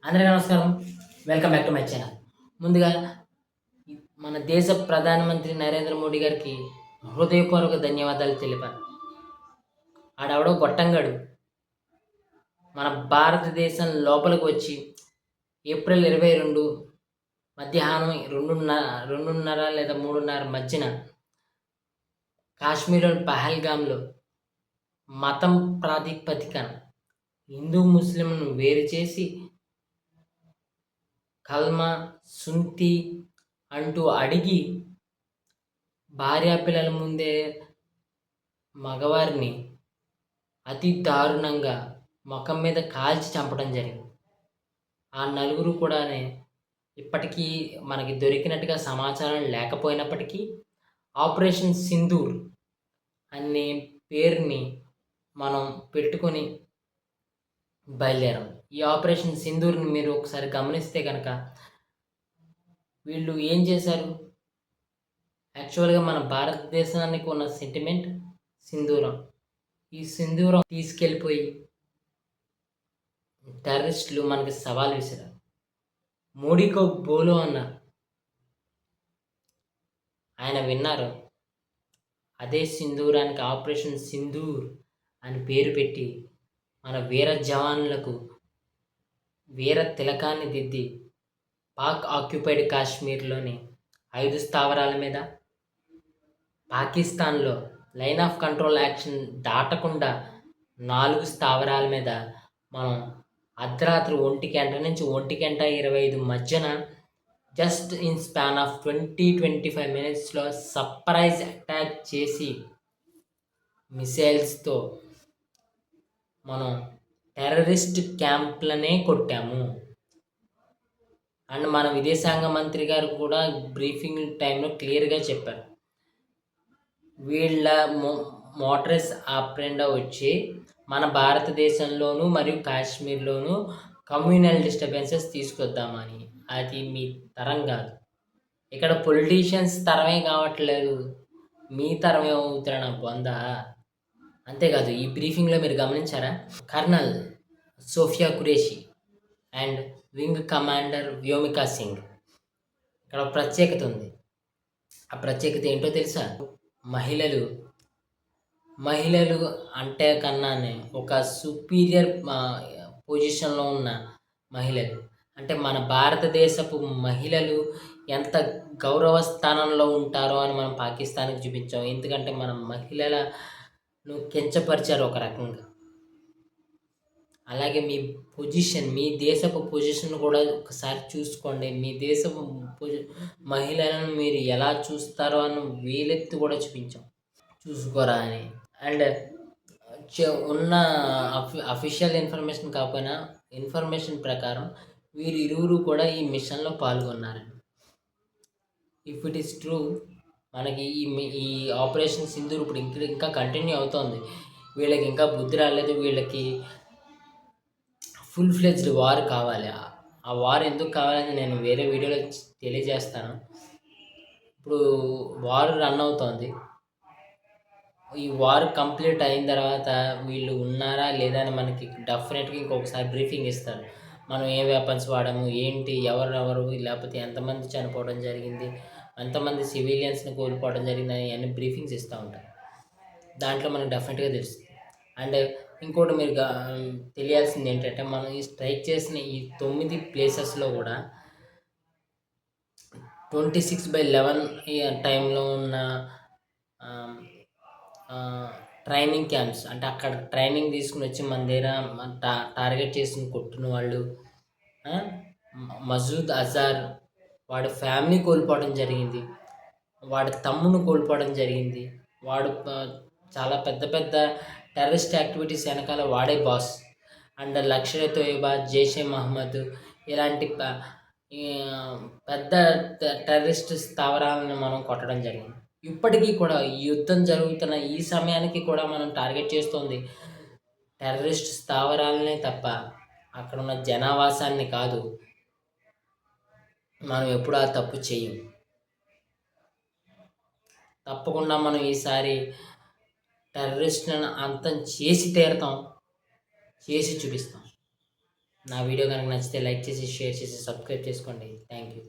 అందరికీ నమస్కారం. Welcome back to my channel. ముందుగా మన దేశ ప్రధానమంత్రి నరేంద్ర మోడీ గారికి హృదయపూర్వక ధన్యవాదాలు తెలిపాను. ఆడెవడో గొట్టంగాడు మన భారతదేశం లోపలికి వచ్చి ఏప్రిల్ 22 మధ్యాహ్నం 2:30 లేదా 3:30 మధ్యన కాశ్మీర్లోని పహల్గామ్లో మతం ప్రాతిపదికన హిందూ ముస్లింలను వేరు చేసి కల్మా సుంతి అంటూ అడిగి భార్యాపిల్లల ముందే మగవారిని అతి దారుణంగా ముఖం మీద కాల్చి చంపడం జరిగింది. ఆ నలుగురు కూడానే ఇప్పటికీ మనకి దొరికినట్టుగా సమాచారం లేకపోయినప్పటికీ ఆపరేషన్ సింధూర్ అనే పేరుని మనం పెట్టుకొని బయలుదేరాం. ఈ ఆపరేషన్ సింధూర్ని మీరు ఒకసారి గమనిస్తే కనుక వీళ్ళు ఏం చేశారు? యాక్చువల్గా మన భారతదేశానికి ఉన్న సెంటిమెంట్ సింధూరం. ఈ సింధూరం తీసుకెళ్ళిపోయి టెర్రరిస్టులు మనకి సవాల్ విసిరారు. మోడీకో బోలో అన్నారు. ఆయన విన్నారు. అదే సింధూరానికి ఆపరేషన్ సింధూర్ అని పేరు పెట్టి మన వీర జవాన్లకు వీర తిలకాన్ని దిద్ది పాక్ ఆక్యుపైడ్ కాశ్మీర్లోని 5 స్థావరాల మీద, పాకిస్తాన్లో లైన్ ఆఫ్ కంట్రోల్ యాక్షన్ దాటకుండా 4 స్థావరాల మీద మనం అర్ధరాత్రి 1 నుంచి 1:25 మధ్యన జస్ట్ ఇన్ స్పాన్ ఆఫ్ 20-25 మినిట్స్లో సర్ప్రైజ్ అటాక్ చేసి మిసైల్స్తో మనం టెర్రరిస్ట్ క్యాంప్లనే కొట్టాము. అండ్ మన విదేశాంగ మంత్రి గారు కూడా బ్రీఫింగ్ టైంలో క్లియర్గా చెప్పారు. వీళ్ళ మోటరస్ ఆపరెండా వచ్చి మన భారతదేశంలోనూ మరియు కాశ్మీర్లోనూ కమ్యూనల్ డిస్టర్బెన్సెస్ తీసుకొద్దామని. అది మీ తరం కాదు. ఇక్కడ పొలిటీషియన్స్ తరమే కావట్లేదు, మీ తరమే అవుతున్న బొంద. అంతేకాదు, ఈ బ్రీఫింగ్లో మీరు గమనించారా? Colonel Sofiya Qureshi and wing commander Vyomika Singh. ఇక్కడ ప్రత్యేకత ఉంది. ఆ ప్రత్యేకత ఏంటో తెలుసా? మహిళలు అంటే కన్నానే ఒక సుపీరియర్ పొజిషన్లో ఉన్న మహిళలు. అంటే మన భారతదేశపు మహిళలు ఎంత గౌరవ స్థానంలో ఉంటారో అని మనం పాకిస్తాన్కి చూపించాం. ఎందుకంటే మన మహిళలను కించపరిచారు ఒక రకంగా. అలాగే మీ దేశపు పొజిషన్ కూడా ఒకసారి చూసుకోండి. మీ దేశపు మహిళలను మీరు ఎలా చూస్తారో అని వేలెత్తి కూడా చూసుకోరా అని. అండ్ ఉన్న అఫీషియల్ ఇన్ఫర్మేషన్ కాకపోయినా ఇన్ఫర్మేషన్ ప్రకారం వీరిరువురు కూడా ఈ మిషన్లో పాల్గొన్నారండి. ఇఫ్ ఇట్ ఈస్ ట్రూ, మనకి ఈ ఆపరేషన్ సింధూర్ ఇప్పుడు ఇంకా కంటిన్యూ అవుతోంది. వీళ్ళకి ఇంకా బుద్ధి రాలేదు. వీళ్ళకి ఫుల్ ఫ్లెడ్జ్డ్ వార్ కావాలి. ఆ వార్ ఎందుకు కావాలని నేను వేరే వీడియోలో తెలియజేస్తాను. ఇప్పుడు వార్ రన్ అవుతోంది. ఈ వార్ కంప్లీట్ అయిన తర్వాత వీళ్ళు ఉన్నారా లేదా అని మనకి డెఫినెట్గా ఇంకొకసారి బ్రీఫింగ్ ఇస్తారు. మనం ఏ వెపన్స్ వాడాము, ఏంటి, ఎవరెవరు, లేకపోతే ఎంతమంది చనిపోవడం జరిగింది, ఎంతమంది సివిలియన్స్ని కోల్పోవడం జరిగింది అని అన్ని బ్రీఫింగ్స్ ఇస్తూ ఉంటారు. దాంట్లో మనకు డెఫినెట్గా తెలుస్తుంది. అండ్ ఇంకోటి మీరు తెలియాల్సింది ఏంటంటే, మనం ఈ స్ట్రైక్ చేసిన ఈ 9 ప్లేసెస్లో కూడా 26/11 టైంలో ఉన్న ట్రైనింగ్ క్యాంప్స్, అంటే అక్కడ ట్రైనింగ్ తీసుకుని వచ్చి మన దగ్గర టార్గెట్ చేసుకుని కొట్టిన వాళ్ళు, మసూద్ అజార్ వాడి ఫ్యామిలీ కోల్పోవడం జరిగింది, వాడి తమ్ముని కోల్పోవడం జరిగింది. వాడు చాలా పెద్ద పెద్ద టెర్రరిస్ట్ యాక్టివిటీస్ వెనకాల వాడే బాస్. అండ్ లష్కర్ ఎ తోయిబా, జైషే మహమ్మద్ ఇలాంటి పెద్ద టెర్రరిస్ట్ స్థావరాలను మనం కొట్టడం జరిగింది. ఇప్పటికీ కూడా ఈ యుద్ధం జరుగుతున్న ఈ సమయానికి కూడా మనం టార్గెట్ చేస్తుంది టెర్రరిస్ట్ స్థావరాలనే తప్ప అక్కడ ఉన్న జనావాసాన్ని కాదు. మనం ఎప్పుడు ఆ తప్పు చేయం. తప్పకుండా మనం ఈసారి టెర్రరిస్టులను అంతం చేసి తీరుతాం, చేసి చూపిస్తాం. నా వీడియో కనుక నచ్చితే లైక్ చేసి, షేర్ చేసి, సబ్స్క్రైబ్ చేసుకోండి. Thank you.